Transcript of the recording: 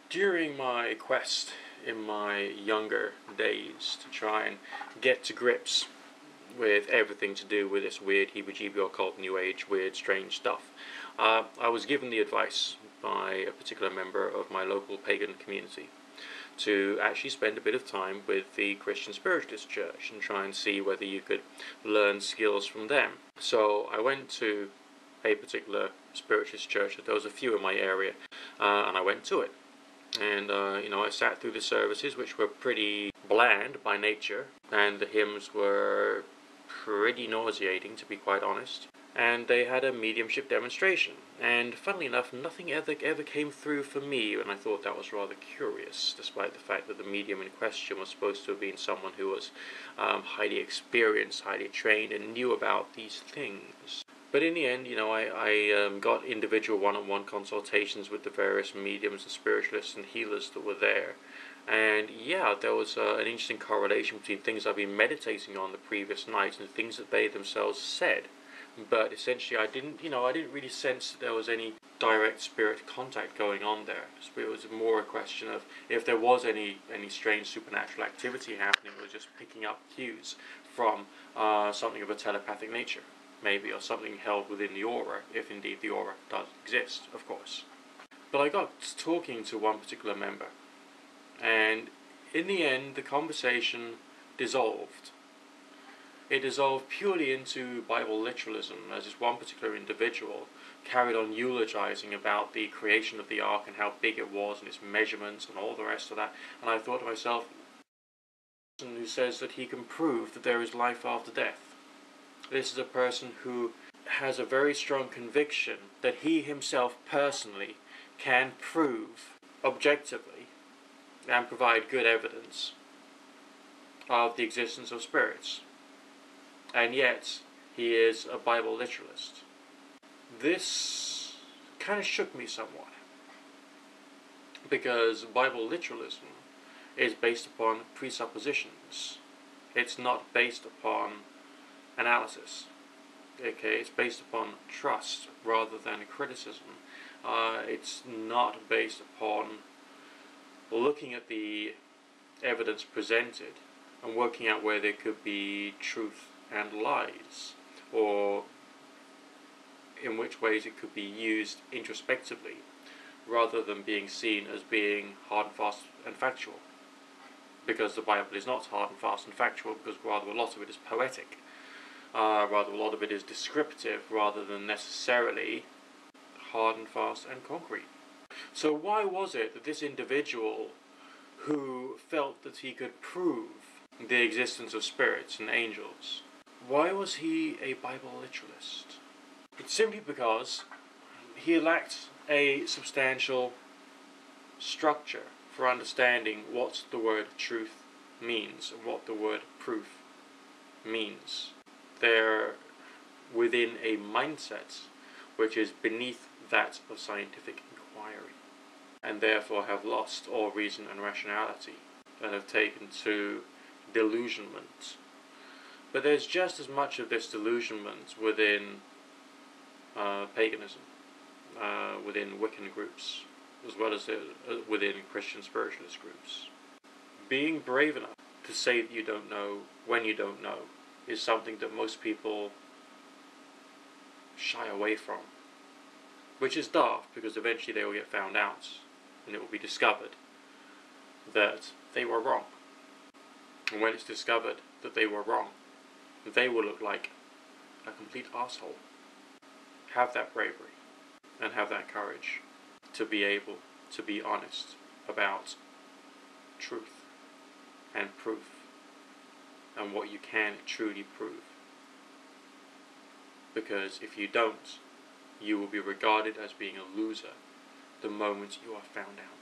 During my quest in my younger days to try and get to grips with everything to do with this weird heebie-jeebie occult, new age, weird, strange stuff, I was given the advice by a particular member of my local pagan community to actually spend a bit of time with the Christian Spiritualist Church and try and see whether you could learn skills from them. So I went to a particular Spiritualist church. There was a few in my area, and I went to it. And, I sat through the services, which were pretty bland by nature, and the hymns were pretty nauseating, to be quite honest. And they had a mediumship demonstration, and funnily enough, nothing ever came through for me, and I thought that was rather curious, despite the fact that the medium in question was supposed to have been someone who was highly experienced, highly trained, and knew about these things. But in the end, I got individual one-on-one consultations with the various mediums and spiritualists and healers that were there. And yeah, there was an interesting correlation between things I've been meditating on the previous night and things that they themselves said. But essentially, I didn't really sense that there was any direct spirit contact going on there. So it was more a question of if there was any strange supernatural activity happening, it was just picking up cues from something of a telepathic nature, maybe, or something held within the aura, if indeed the aura does exist, of course. But I got talking to one particular member, and in the end, the conversation dissolved. It dissolved purely into Bible literalism, as this one particular individual carried on eulogizing about the creation of the ark and how big it was and its measurements and all the rest of that. And I thought to myself, a person who says that he can prove that there is life after death. This is a person who has a very strong conviction that he himself personally can prove objectively and provide good evidence of the existence of spirits. And yet, he is a Bible literalist. This kind of shook me somewhat, because Bible literalism is based upon presuppositions. It's not based upon analysis. Okay, it's based upon trust rather than criticism. It's not based upon looking at the evidence presented and working out where there could be truth and lies, or in which ways it could be used introspectively, rather than being seen as being hard and fast and factual. Because the Bible is not hard and fast and factual, because rather a lot of it is poetic. Rather a lot of it is descriptive, rather than necessarily hard and fast and concrete. So why was it that this individual, who felt that he could prove the existence of spirits and angels, why was he a Bible literalist? It's simply because he lacked a substantial structure for understanding what the word truth means and what the word proof means. They're within a mindset which is beneath that of scientific inquiry, and therefore have lost all reason and rationality, and have taken to delusionment. But there's just as much of this delusionment within paganism, within Wiccan groups, as well as within Christian spiritualist groups. Being brave enough to say that you don't know when you don't know is something that most people shy away from. Which is daft, because eventually they will get found out, and it will be discovered that they were wrong. And when it's discovered that they were wrong, they will look like a complete arsehole. Have that bravery and have that courage to be able to be honest about truth and proof and what you can truly prove. Because if you don't, you will be regarded as being a loser the moment you are found out.